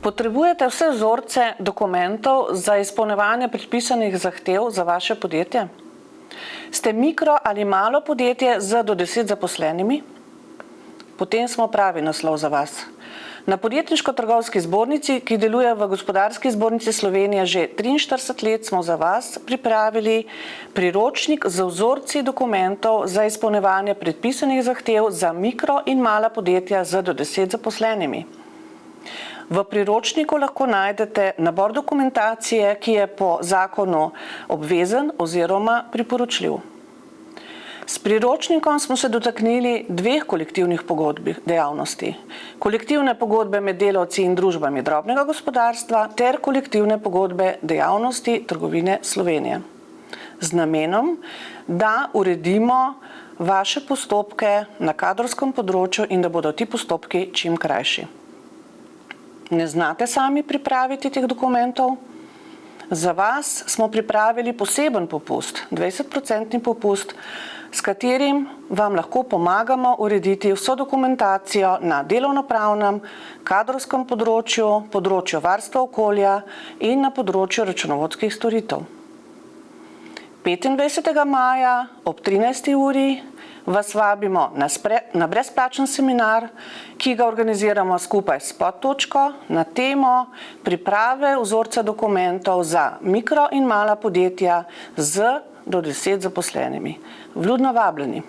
Potrebujete vse vzorce dokumentov za izpolnjevanje predpisanih zahtev za vaše podjetje? Ste mikro ali malo podjetje z do 10 zaposlenimi? Potem smo pravi naslov za vas. Na Podjetniško-trgovski zbornici, ki deluje v Gospodarski zbornici Slovenije že 43 let, smo za vas pripravili priročnik z vzorci dokumentov za izpolnjevanje predpisanih zahtev za mikro in mala podjetja z do 10 zaposlenimi. V priročniku lahko najdete nabor dokumentacije, ki je po zakonu obvezen oziroma priporočljiv. S priročnikom smo se dotaknili dveh kolektivnih pogodb dejavnosti. Kolektivne pogodbe med delavci in družbami drobnega gospodarstva ter kolektivne pogodbe dejavnosti Trgovine Slovenije. Z namenom, da uredimo vaše postopke na kadrovskem področju in da bodo ti postopki čim krajši. Ne znate sami pripraviti teh dokumentov? Za vas smo pripravili poseben popust, 20% popust, s katerim vam lahko pomagamo urediti vso dokumentacijo na delovnopravnem, kadrovskem področju, področju varstva okolja in na področju računovodskih storitev. 25. maja ob 13. uri vas vabimo na brezplačen seminar, ki ga organiziramo skupaj s podtočko na temo priprave vzorca dokumentov za mikro in mala podjetja z do 10 zaposlenimi. Vljudno vabljeni.